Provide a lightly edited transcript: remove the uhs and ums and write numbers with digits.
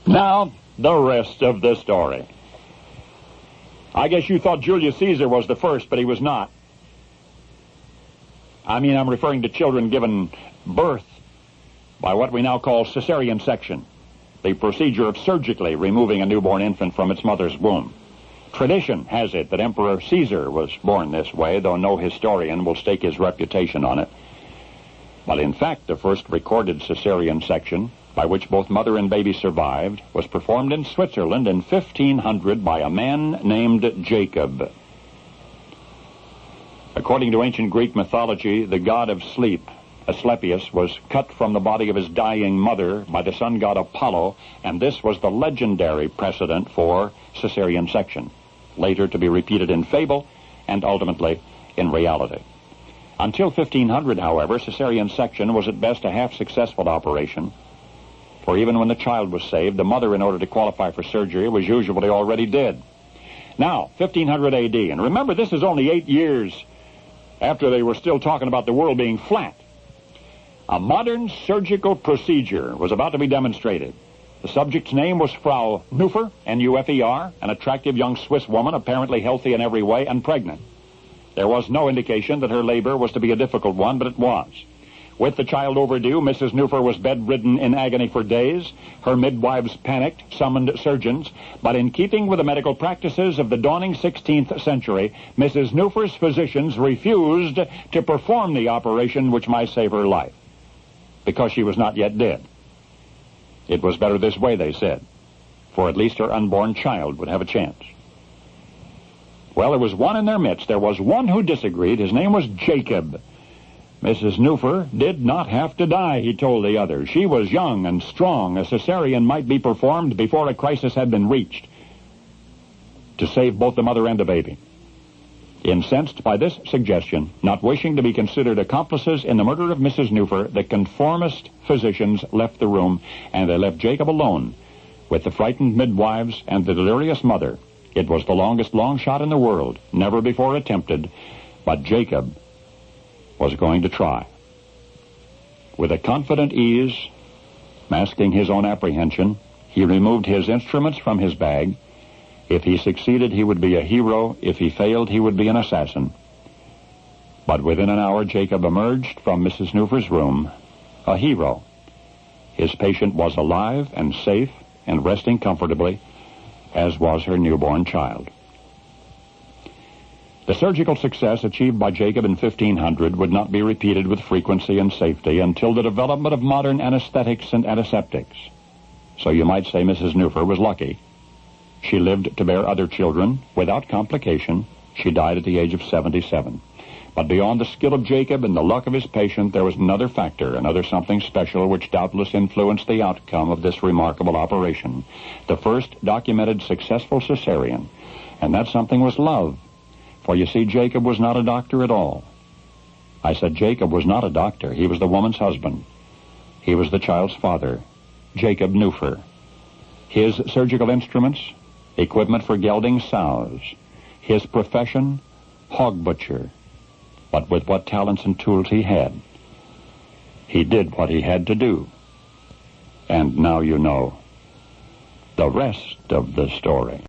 Now, the rest of the story. I guess you thought Julius Caesar was the first, but he was not. I'm referring to children given birth by what we now call cesarean section, the procedure of surgically removing a newborn infant from its mother's womb. Tradition has it that Emperor Caesar was born this way, though no historian will stake his reputation on it. But in fact, the first recorded cesarean section, by which both mother and baby survived, was performed in Switzerland in 1500 by a man named Jacob. According to ancient Greek mythology, the god of sleep, Asclepius, was cut from the body of his dying mother by the sun god Apollo, and this was the legendary precedent for cesarean section, later to be repeated in fable and ultimately in reality. Until 1500, however, cesarean section was at best a half-successful operation, for even when the child was saved, the mother, in order to qualify for surgery, was usually already dead. Now, 1500 A.D., and remember, this is only 8 years after they were still talking about the world being flat. A modern surgical procedure was about to be demonstrated. The subject's name was Frau Nufer, N-U-F-E-R, an attractive young Swiss woman, apparently healthy in every way and pregnant. There was no indication that her labor was to be a difficult one, but it was. With the child overdue, Mrs. Nufer was bedridden in agony for days. Her midwives panicked, summoned surgeons, but in keeping with the medical practices of the dawning 16th century, Mrs. Nufer's physicians refused to perform the operation which might save her life, because she was not yet dead. It was better this way, they said, for at least her unborn child would have a chance. Well, there was one in their midst. There was one who disagreed. His name was Jacob. Mrs. Nufer did not have to die, he told the others. She was young and strong. A cesarean might be performed before a crisis had been reached to save both the mother and the baby. Incensed by this suggestion, not wishing to be considered accomplices in the murder of Mrs. Nufer, the conformist physicians left the room, and they left Jacob alone with the frightened midwives and the delirious mother. It was the longest long shot in the world, never before attempted, but Jacob was going to try. With a confident ease, masking his own apprehension, he removed his instruments from his bag. If he succeeded, he would be a hero. If he failed, he would be an assassin. But within an hour, Jacob emerged from Mrs. Nufer's room, a hero. His patient was alive and safe and resting comfortably, as was her newborn child. The surgical success achieved by Jacob in 1500 would not be repeated with frequency and safety until the development of modern anesthetics and antiseptics. So you might say Mrs. Nufer was lucky. She lived to bear other children without complication. She died at the age of 77. But beyond the skill of Jacob and the luck of his patient, there was another factor, another something special which doubtless influenced the outcome of this remarkable operation. The first documented successful cesarean. And that something was love. For you see, Jacob was not a doctor at all. I said Jacob was not a doctor. He was the woman's husband. He was the child's father, Jacob Nufer. His surgical instruments, equipment for gelding sows. His profession, hog butcher. But with what talents and tools he had, he did what he had to do. And now you know the rest of the story.